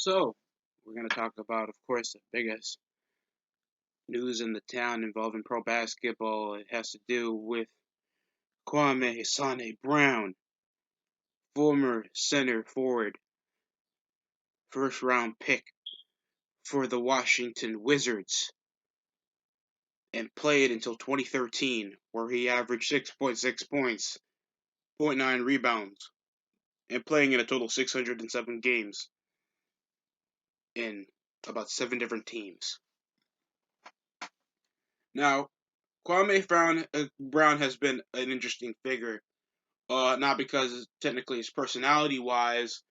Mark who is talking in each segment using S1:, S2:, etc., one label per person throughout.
S1: So, we're going to talk about, of course, the biggest news in the town involving pro basketball. It has to do with Kwame Brown, former center forward, first round pick for the Washington Wizards, and played until 2013, where he averaged 6.6 points, zero point 0.9 rebounds, and playing in a total 607 games in about 7 different teams. Now, Brown has been an interesting figure. Not because technically his personality wise,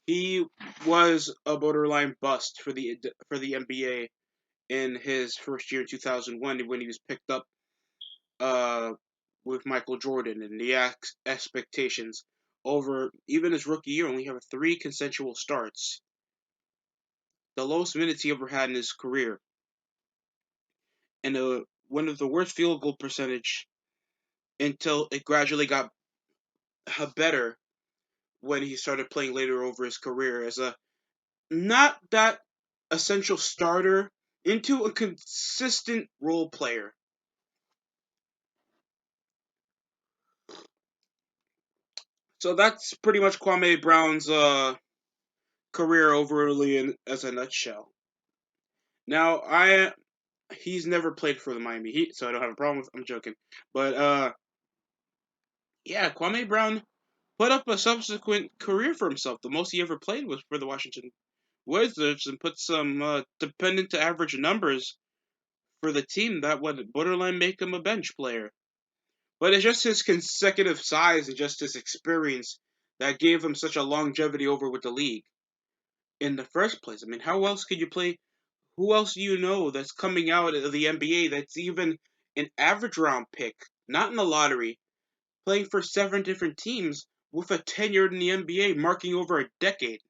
S1: he was a borderline bust for the NBA in his first year in 2001 when he was picked up uh, with Michael Jordan, and the expectations over even his rookie year only have 3 consensual starts, the lowest minutes he ever had in his career, and one of the worst field goal percentage until it gradually got better when he started playing later over his career as a not that essential starter into a consistent role player. So that's pretty much Kwame Brown's career overly as a nutshell. Now, he's never played for the Miami Heat, so I don't have a problem with. I'm joking, but yeah, Kwame Brown put up a subsequent career for himself. The most he ever played was for the Washington Wizards, and put some dependent to average numbers for the team that would borderline make him a bench player. But it's just his consecutive size and just his experience that gave him such a longevity over with the league in the first place. I mean, how else could you play? Who else do you know that's coming out of the NBA that's even an average round pick, not in the lottery, playing for 7 different teams with a tenure in the NBA marking over a decade?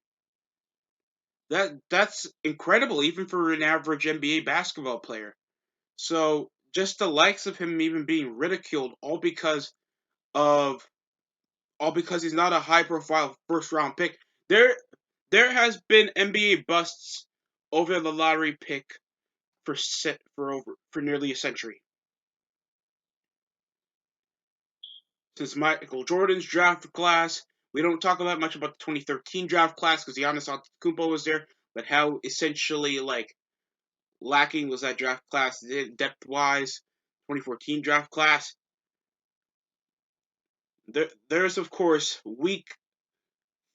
S1: That's incredible, even for an average NBA basketball player. So just the likes of him even being ridiculed, of all because he's not a high profile first round pick. There has been NBA busts over the lottery pick for nearly a century. Since Michael Jordan's draft class, we don't talk about much about the 2013 draft class because Giannis Antetokounmpo was there, but how essentially lacking was that draft class depth wise. 2014 draft class. There's of course weak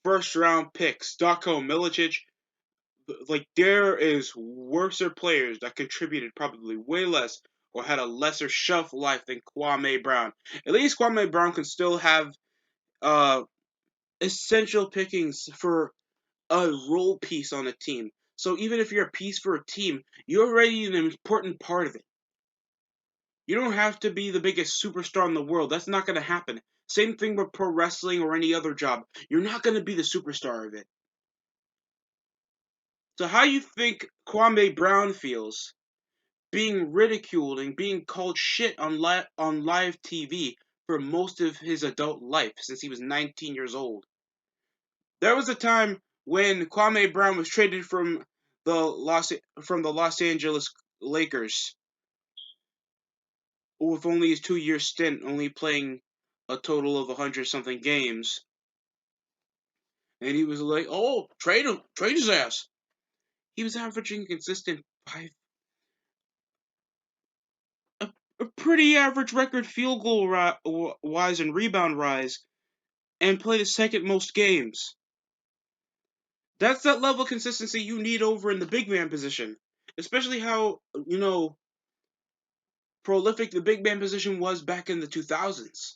S1: first round picks. Darko Milicic. Like there is worser players that contributed probably way less or had a lesser shelf life than Kwame Brown. At least Kwame Brown can still have uh essential pickings for a role piece on a team. So even if you're a piece for a team, you're already an important part of it. You don't have to be the biggest superstar in the world. That's not going to happen. Same thing with pro wrestling or any other job. You're not going to be the superstar of it. So how you think Kwame Brown feels being ridiculed and being called shit on live TV for most of his adult life since he was 19 years old? There was a time when Kwame Brown was traded the Los Angeles Lakers with only his 2 year stint, only playing a total of 100 something games, and he was like, "Oh, trade him, trade his ass." He was averaging consistent a, a pretty average record field goal wise and rebound rise, and played the second most games. That's that level of consistency you need over in the big man position, especially how prolific the big man position was back in the 2000s.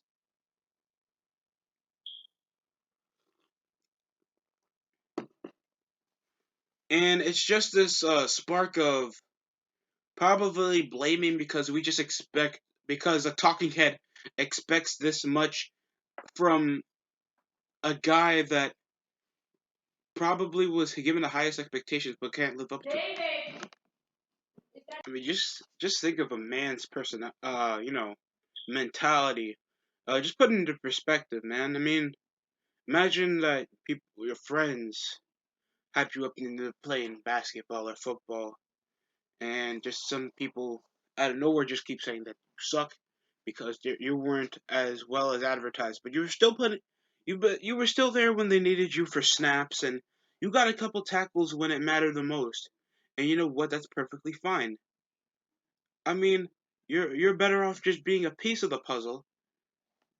S1: And it's just this spark of probably blaming because a talking head expects this much from a guy that probably was given the highest expectations but can't live up to. I mean, just think of a man's mentality. Just put it into perspective, man. I mean, imagine that people, your friends, hyped you up into playing basketball or football, and just some people out of nowhere just keep saying that you suck because you weren't as well as advertised, but you were still putting you were still there when they needed you for snaps, and you got a couple tackles when it mattered the most. And you know what? That's perfectly fine. I mean, you're better off just being a piece of the puzzle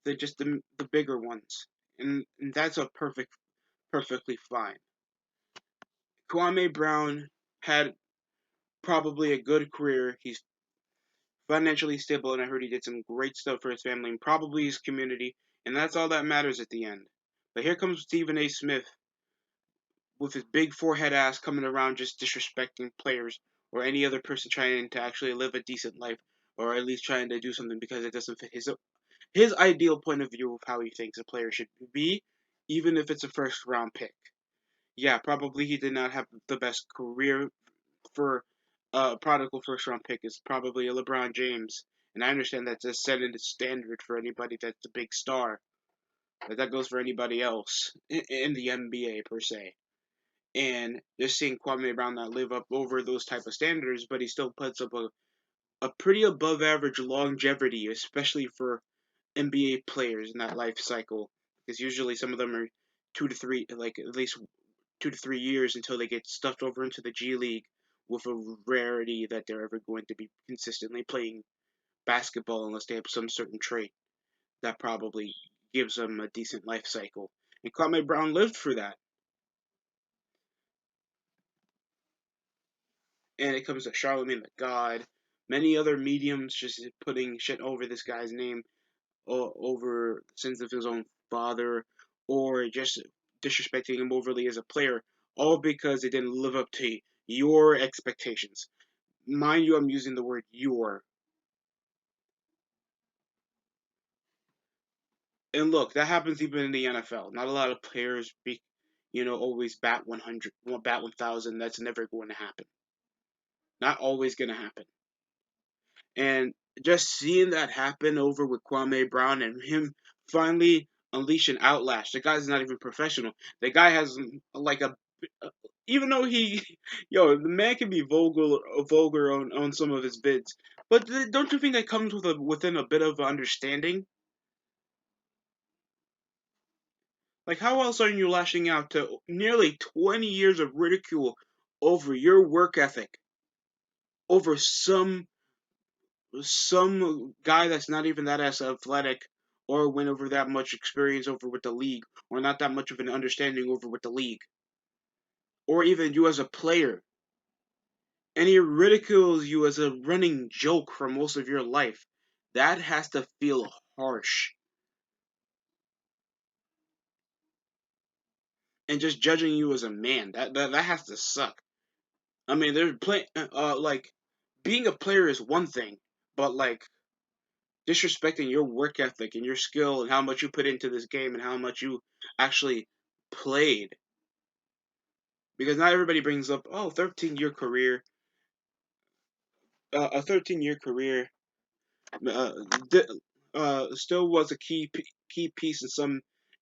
S1: than just the bigger ones, and that's a perfectly fine. Kwame Brown had probably a good career. He's financially stable, and I heard he did some great stuff for his family and probably his community, and that's all that matters at the end. But here comes Stephen A. Smith with his big forehead ass coming around just disrespecting players or any other person trying to actually live a decent life or at least trying to do something because it doesn't fit his ideal point of view of how he thinks a player should be, even if it's a first round pick. Yeah, probably he did not have the best career for a prodigal first round pick is probably a LeBron James. And I understand that's a setting the standard for anybody that's a big star. But that goes for anybody else in the NBA per se. And just seeing Kwame Brown not live up over those type of standards, but he still puts up a pretty above average longevity, especially for NBA players in that life cycle. Because usually some of them are 2 to 3, like at least 2 to 3 years until they get stuffed over into the G League with a rarity that they're ever going to be consistently playing basketball unless they have some certain trait that probably gives them a decent life cycle. And Kwame Brown lived through that. And it comes to Charlemagne the God, many other mediums just putting shit over this guy's name, over sins of his own father, or just disrespecting him overly as a player, all because they didn't live up to your expectations. Mind you, I'm using the word your. And look, that happens even in the NFL. Not a lot of players always bat 100, bat 1,000. That's never going to happen. Not always going to happen. And just seeing that happen over with Kwame Brown and him finally unleash an outlash. The guy's not even professional. The guy has like even though the man can be vulgar on some of his vids, but don't you think that comes within a bit of understanding? Like, how else are you lashing out to nearly 20 years of ridicule over your work ethic, over some guy that's not even that as athletic or went over that much experience over with the league or not that much of an understanding over with the league or even you as a player, and he ridicules you as a running joke for most of your life. That has to feel harsh. And just judging you as a man, that has to suck. I mean, there's like being a player is one thing, but like disrespecting your work ethic and your skill and how much you put into this game and how much you actually played. Because not everybody brings up, oh, 13-year career, a 13-year career, uh, still was a key piece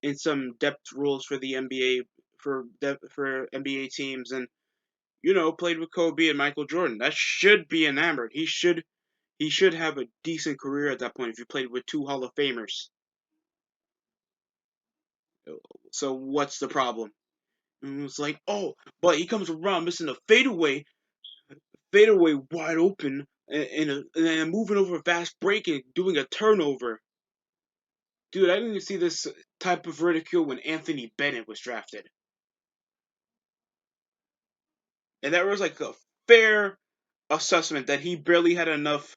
S1: in some depth rules for the NBA for NBA teams, and played with Kobe and Michael Jordan. That should be enamored. He should have a decent career at that point if you played with two Hall of Famers. So what's the problem? And it's like, oh, but he comes around missing a fadeaway wide open, and moving over a fast break and doing a turnover. Dude, I didn't see this type of ridicule when Anthony Bennett was drafted. And that was like a fair assessment that he barely had enough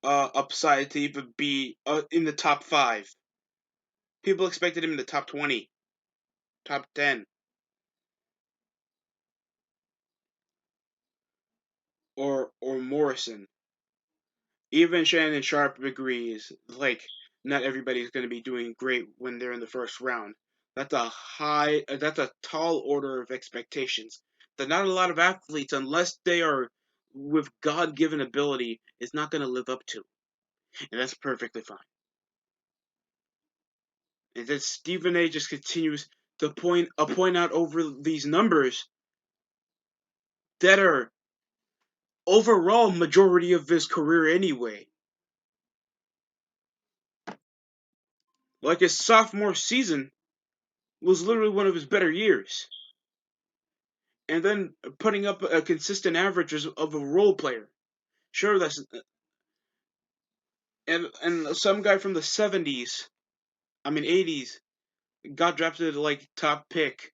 S1: upside to even be in the top 5. People expected him in the top 20, top 10, or Morrison. Even Shannon Sharp agrees, like, not everybody's going to be doing great when they're in the first round. That's a tall order of expectations that not a lot of athletes, unless they are with God-given ability, is not going to live up to. And that's perfectly fine. And then Stephen A just continues to point out over these numbers that are overall majority of his career anyway. Like his sophomore season was literally one of his better years. And then putting up a consistent average of a role player. Sure, that's and some guy from the 70s, I mean 80s, got drafted like top pick,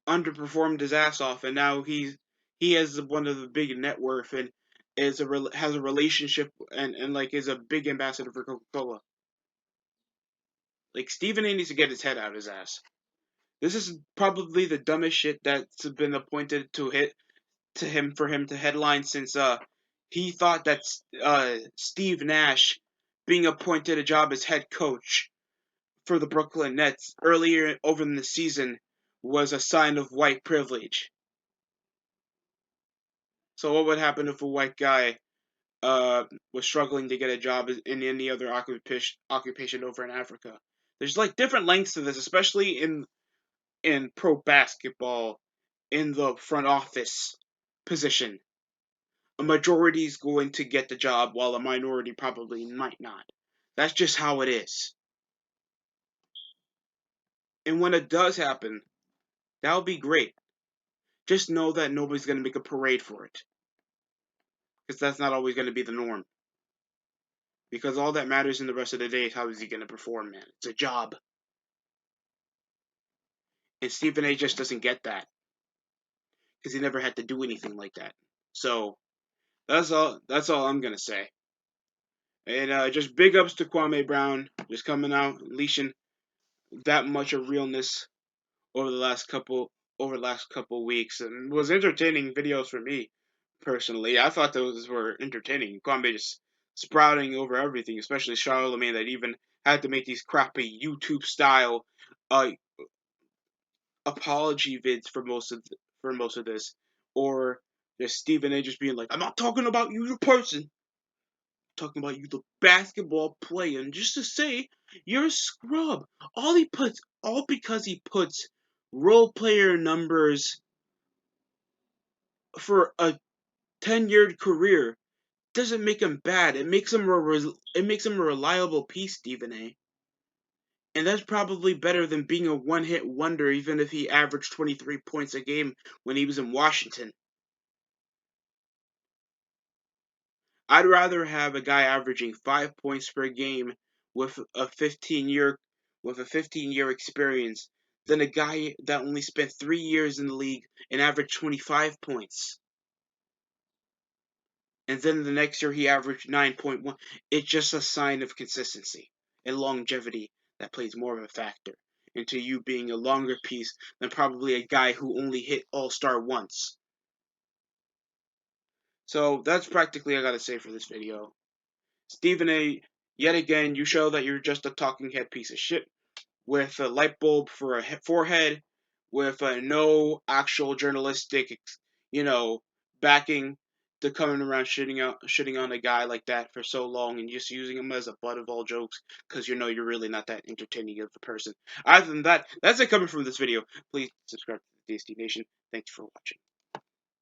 S1: underperformed his ass off, and now he has one of the big net worth and has a relationship and like is a big ambassador for Coca-Cola. Like Stephen A needs to get his head out of his ass. This is probably the dumbest shit that's been appointed to him for him to headline since he thought that Steve Nash being appointed a job as head coach for the Brooklyn Nets earlier over in the season was a sign of white privilege. So what would happen if a white guy was struggling to get a job in any other occupation over in Africa? There's like different lengths to this, especially in pro basketball, in the front office position. A majority is going to get the job while a minority probably might not. That's just how it is. And when it does happen, that'll be great. Just know that nobody's going to make a parade for it. Because that's not always going to be the norm. Because all that matters in the rest of the day is how is he going to perform, man. It's a job. And Stephen A just doesn't get that. Because he never had to do anything like that. So, that's all I'm going to say. And just big ups to Kwame Brown. Just coming out, unleashing that much of realness over the last couple weeks, and was entertaining videos for me personally. I thought those were entertaining. Kwame just sprouting over everything, especially Charlemagne that even had to make these crappy YouTube style uh, apology vids for most of this, or just Stephen A. just being like, "I'm not talking about you, the person." Talking about you, the basketball player, and just to say you're a scrub. All because he puts role player numbers for a tenured career doesn't make him bad. It makes him a reliable piece, Stephen A. And that's probably better than being a one-hit wonder, even if he averaged 23 points a game when he was in Washington. I'd rather have a guy averaging 5 points per game with a 15-year experience than a guy that only spent 3 years in the league and averaged 25 points. And then the next year he averaged 9.1. It's just a sign of consistency and longevity that plays more of a factor into you being a longer piece than probably a guy who only hit All-Star once. So that's practically all I gotta say for this video. Stephen A, yet again, you show that you're just a talking head piece of shit with a light bulb for a forehead, with no actual journalistic, you know, backing to coming around shitting on a guy like that for so long and just using him as a butt of all jokes because you know you're really not that entertaining of a person. Other than that, that's it coming from this video. Please subscribe to the DST Nation. Thanks for watching.